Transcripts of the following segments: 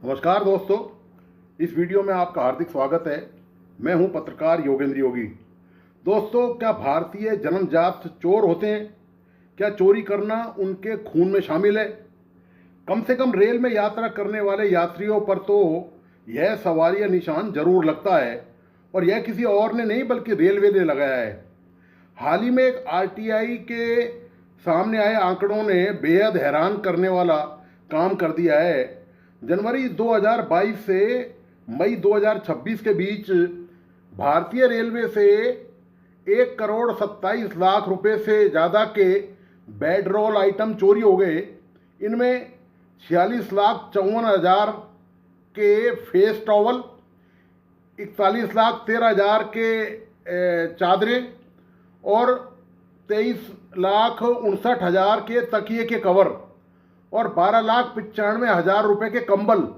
नमस्कार दोस्तों, इस वीडियो में आपका हार्दिक स्वागत है। मैं हूं पत्रकार योगेंद्र योगी। दोस्तों, क्या भारतीय जन्मजात चोर होते हैं? क्या चोरी करना उनके खून में शामिल है? कम से कम रेल में यात्रा करने वाले यात्रियों पर तो यह सवालिया निशान जरूर लगता है, और यह किसी और ने नहीं बल्कि रेलवे ने लगाया है। हाल ही में एक आरटीआई के सामने आए आंकड़ों ने बेहद हैरान करने वाला काम कर दिया है। जनवरी 2022 से मई 2026 के बीच भारतीय रेलवे से 1,27,00,000 रुपए से ज़्यादा के बेडरोल आइटम चोरी हो गए। इनमें 46,54,000 के फेस टॉवल, 41,13,000 के चादरें और 23,59,000 के तकिए के कवर और 12,95,000 रुपये के कंबल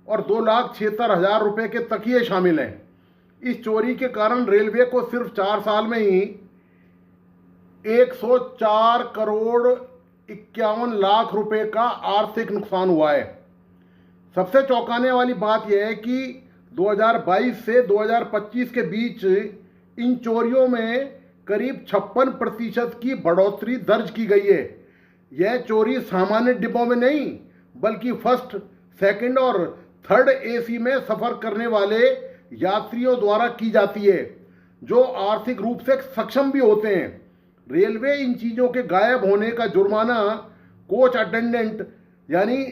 और 2,76,000 रुपये के तकिए शामिल हैं। इस चोरी के कारण रेलवे को सिर्फ 4 साल में ही 104 करोड़ 51 लाख रुपए का आर्थिक नुकसान हुआ है। सबसे चौंकाने वाली बात यह है कि 2022 से 2025 के बीच इन चोरियों में करीब 56% की बढ़ोतरी दर्ज की गई है। यह चोरी सामान्य डिब्बों में नहीं बल्कि फर्स्ट, सेकंड और थर्ड एसी में सफ़र करने वाले यात्रियों द्वारा की जाती है, जो आर्थिक रूप से सक्षम भी होते हैं। रेलवे इन चीज़ों के गायब होने का जुर्माना कोच अटेंडेंट यानी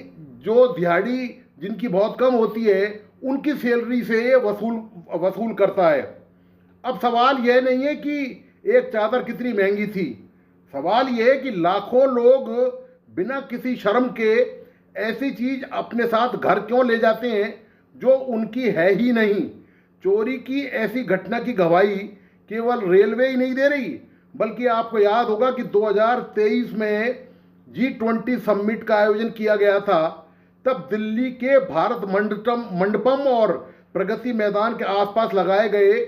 जो दिहाड़ी जिनकी बहुत कम होती है उनकी सैलरी से वसूल करता है। अब सवाल यह नहीं है कि एक चादर कितनी महंगी थी, सवाल यह है कि लाखों लोग बिना किसी शर्म के ऐसी चीज अपने साथ घर क्यों ले जाते हैं जो उनकी है ही नहीं। चोरी की ऐसी घटना की गवाही केवल रेलवे ही नहीं दे रही, बल्कि आपको याद होगा कि 2023 में G20 समिट का आयोजन किया गया था। तब दिल्ली के भारत मंडपम और प्रगति मैदान के आसपास लगाए गए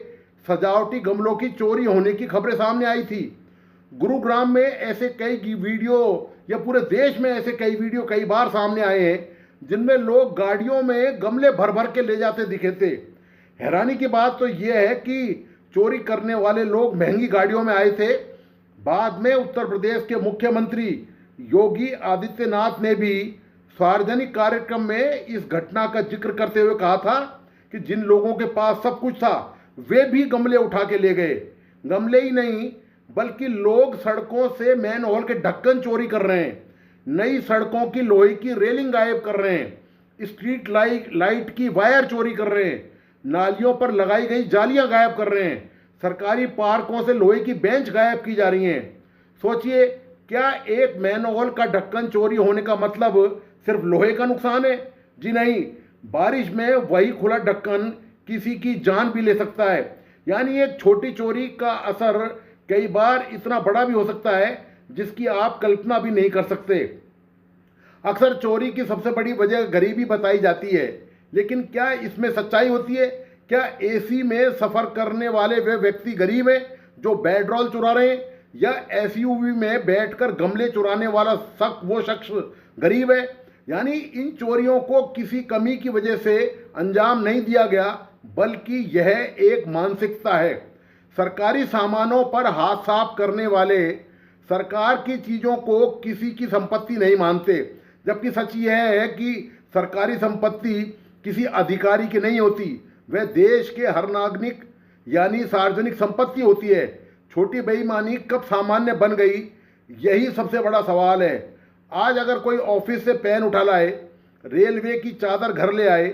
सजावटी गमलों की चोरी होने की खबरें सामने आई थी। गुरुग्राम में ऐसे कई वीडियो या पूरे देश में ऐसे कई वीडियो कई बार सामने आए हैं जिनमें लोग गाड़ियों में गमले भर भर के ले जाते दिखे थे। हैरानी की बात तो यह है कि चोरी करने वाले लोग महंगी गाड़ियों में आए थे। बाद में उत्तर प्रदेश के मुख्यमंत्री योगी आदित्यनाथ ने भी सार्वजनिक कार्यक्रम में इस घटना का जिक्र करते हुए कहा था कि जिन लोगों के पास सब कुछ था वे भी गमले उठा के ले गए। गमले ही नहीं बल्कि लोग सड़कों से मैन होल के ढक्कन चोरी कर रहे हैं, नई सड़कों की लोहे की रेलिंग गायब कर रहे हैं, स्ट्रीट लाइट की वायर चोरी कर रहे हैं, नालियों पर लगाई गई जालियां गायब कर रहे हैं, सरकारी पार्कों से लोहे की बेंच गायब की जा रही हैं। सोचिए, क्या एक मैन होल का ढक्कन चोरी होने का मतलब सिर्फ लोहे का नुकसान है? जी नहीं, बारिश में वही खुला ढक्कन किसी की जान भी ले सकता है। यानी एक छोटी चोरी का असर कई बार इतना बड़ा भी हो सकता है जिसकी आप कल्पना भी नहीं कर सकते। अक्सर चोरी की सबसे बड़ी वजह गरीबी बताई जाती है, लेकिन क्या इसमें सच्चाई होती है? क्या एसी में सफर करने वाले वे व्यक्ति गरीब हैं जो बेडरोल चुरा रहे हैं, या एसयूवी में बैठकर गमले चुराने वाला वो शख्स गरीब है? यानी इन चोरियों को किसी कमी की वजह से अंजाम नहीं दिया गया, बल्कि यह एक मानसिकता है। सरकारी सामानों पर हाथ साफ करने वाले सरकार की चीज़ों को किसी की संपत्ति नहीं मानते, जबकि सच यह है कि सरकारी संपत्ति किसी अधिकारी की नहीं होती, वह देश के हर नागरिक यानी सार्वजनिक संपत्ति होती है। छोटी बेईमानी कब सामान्य बन गई, यही सबसे बड़ा सवाल है। आज अगर कोई ऑफिस से पेन उठा लाए, रेलवे की चादर घर ले आए,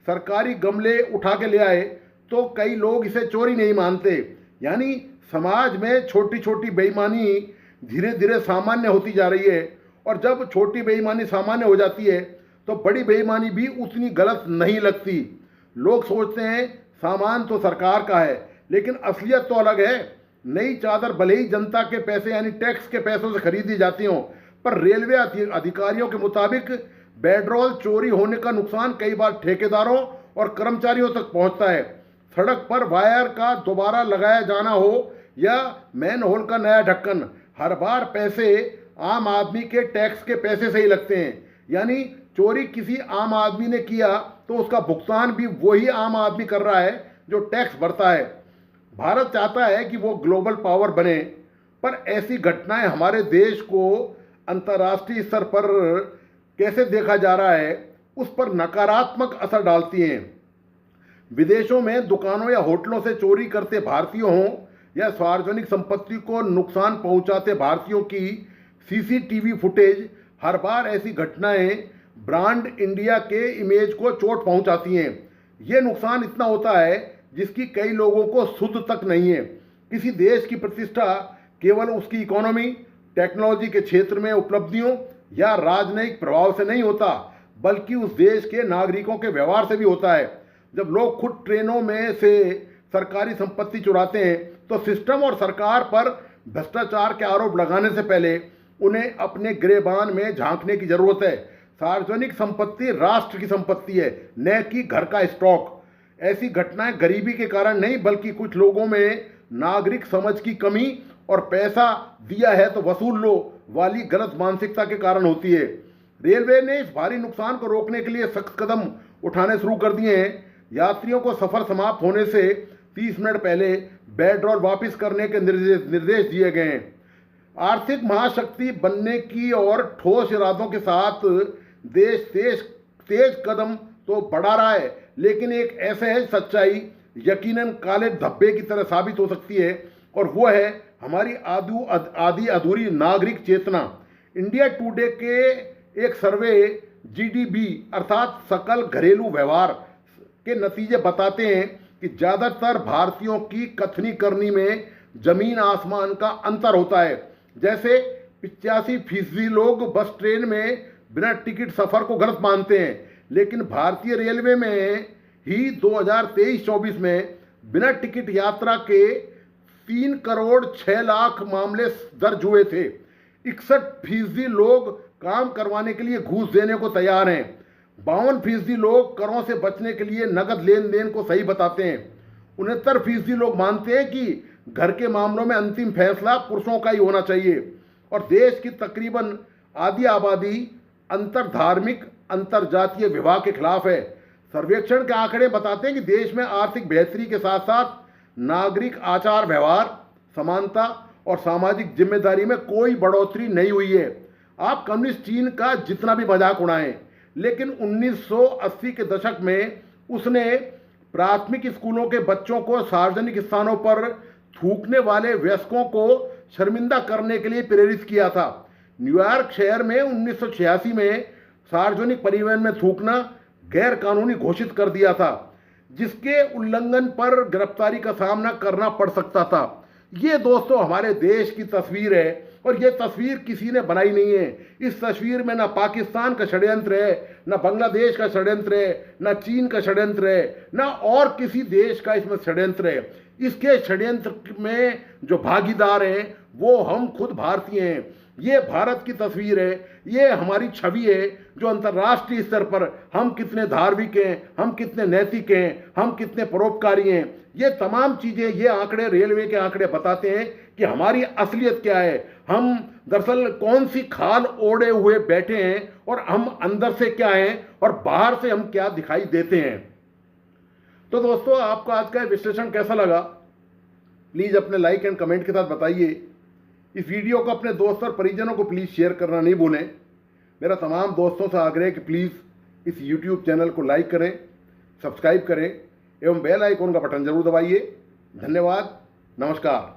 सरकारी गमले उठा के ले आए, तो कई लोग इसे चोरी नहीं मानते। यानी समाज में छोटी छोटी बेईमानी धीरे धीरे सामान्य होती जा रही है, और जब छोटी बेईमानी सामान्य हो जाती है तो बड़ी बेईमानी भी उतनी गलत नहीं लगती। लोग सोचते हैं सामान तो सरकार का है, लेकिन असलियत तो अलग है। नई चादर भले ही जनता के पैसे यानी टैक्स के पैसों से खरीदी जाती हों, पर रेलवे अधिकारियों के मुताबिक बेडरोल चोरी होने का नुकसान कई बार ठेकेदारों और कर्मचारियों तक पहुंचता है। सड़क पर वायर का दोबारा लगाया जाना हो या मैन होल का नया ढक्कन, हर बार पैसे आम आदमी के टैक्स के पैसे से ही लगते हैं। यानी चोरी किसी आम आदमी ने किया तो उसका भुगतान भी वही आम आदमी कर रहा है जो टैक्स भरता है। भारत चाहता है कि वो ग्लोबल पावर बने, पर ऐसी घटनाएं हमारे देश को अंतर्राष्ट्रीय स्तर पर कैसे देखा जा रहा है उस पर नकारात्मक असर डालती हैं। विदेशों में दुकानों या होटलों से चोरी करते भारतीयों हों या सार्वजनिक संपत्ति को नुकसान पहुंचाते भारतीयों की सीसीटीवी फुटेज, हर बार ऐसी घटनाएं ब्रांड इंडिया के इमेज को चोट पहुंचाती हैं। ये नुकसान इतना होता है जिसकी कई लोगों को सुध तक नहीं है। किसी देश की प्रतिष्ठा केवल उसकी इकोनॉमी, टेक्नोलॉजी के क्षेत्र में उपलब्धियों या राजनयिक प्रभाव से नहीं होता, बल्कि उस देश के नागरिकों के व्यवहार से भी होता है। जब लोग खुद ट्रेनों में से सरकारी संपत्ति चुराते हैं तो सिस्टम और सरकार पर भ्रष्टाचार के आरोप लगाने से पहले उन्हें अपने गिरेबान में झांकने की जरूरत है। सार्वजनिक संपत्ति राष्ट्र की संपत्ति है, न कि घर का स्टॉक। ऐसी घटनाएं गरीबी के कारण नहीं, बल्कि कुछ लोगों में नागरिक समझ की कमी और पैसा दिया है तो वसूल लो वाली गलत मानसिकता के कारण होती है। रेलवे ने इस भारी नुकसान को रोकने के लिए सख्त कदम उठाने शुरू कर दिए हैं। यात्रियों को सफर समाप्त होने से 30 मिनट पहले बेडरोल वापस करने के निर्देश दिए गए हैं। आर्थिक महाशक्ति बनने की और ठोस इरादों के साथ देश तेज कदम तो बढ़ा रहा है, लेकिन एक असहज सच्चाई यकीनन काले धब्बे की तरह साबित हो सकती है, और वो है हमारी आधी अधूरी नागरिक चेतना। इंडिया टुडे के एक सर्वे जीडीबी अर्थात सकल घरेलू व्यवहार के नतीजे बताते हैं कि ज़्यादातर भारतीयों की कथनी करनी में जमीन आसमान का अंतर होता है। जैसे 85% लोग बस ट्रेन में बिना टिकट सफ़र को गलत मानते हैं, लेकिन भारतीय रेलवे में ही 2023-24 में बिना टिकट यात्रा के 3 करोड़ 6 लाख मामले दर्ज हुए थे। 61% लोग काम करवाने के लिए घूस देने को तैयार हैं। 52% लोग करों से बचने के लिए नकद लेन देन को सही बताते हैं। 69% लोग मानते हैं कि घर के मामलों में अंतिम फैसला पुरुषों का ही होना चाहिए। और देश की तकरीबन आधी आबादी अंतर धार्मिक अंतर जातीय विवाह के खिलाफ है। सर्वेक्षण के आंकड़े बताते हैं कि देश में आर्थिक बेहतरी के साथ साथ नागरिक आचार व्यवहार, समानता और सामाजिक जिम्मेदारी में कोई बढ़ोतरी नहीं हुई है। आप कम्युनिस्ट चीन का जितना भी मजाक उड़ाएं, लेकिन 1980 के दशक में उसने प्राथमिक स्कूलों के बच्चों को सार्वजनिक स्थानों पर थूकने वाले वयस्कों को शर्मिंदा करने के लिए प्रेरित किया था। न्यूयॉर्क शहर में 1986 में सार्वजनिक परिवहन में थूकना गैर कानूनी घोषित कर दिया था, जिसके उल्लंघन पर गिरफ्तारी का सामना करना पड़ सकता था। ये दोस्तों हमारे देश की तस्वीर है, और ये तस्वीर किसी ने बनाई नहीं है। इस तस्वीर में ना पाकिस्तान का षड्यंत्र है, ना बांग्लादेश का षड्यंत्र है, ना चीन का षड्यंत्र है, ना और किसी देश का इसमें षड्यंत्र है। इसके षड्यंत्र में जो भागीदार हैं वो हम खुद भारतीय हैं। ये भारत की तस्वीर है, ये हमारी छवि है जो अंतर्राष्ट्रीय स्तर पर हम कितने धार्मिक हैं, हम कितने नैतिक हैं, हम कितने परोपकारी हैं। ये तमाम चीज़ें, ये आंकड़े, रेलवे के आंकड़े बताते हैं कि हमारी असलियत क्या है। हम दरअसल कौन सी खाल ओढ़े हुए बैठे हैं, और हम अंदर से क्या हैं और बाहर से हम क्या दिखाई देते हैं। तो दोस्तों, आपको आज का विश्लेषण कैसा लगा, प्लीज़ अपने लाइक एंड कमेंट के साथ बताइए। इस वीडियो को अपने दोस्त और परिजनों को प्लीज़ शेयर करना नहीं भूलें। मेरा तमाम दोस्तों से आग्रह है कि प्लीज़ इस यूट्यूब चैनल को लाइक करें, सब्सक्राइब करें एवं बेल आइकॉन का बटन जरूर दबाइए। धन्यवाद, नमस्कार।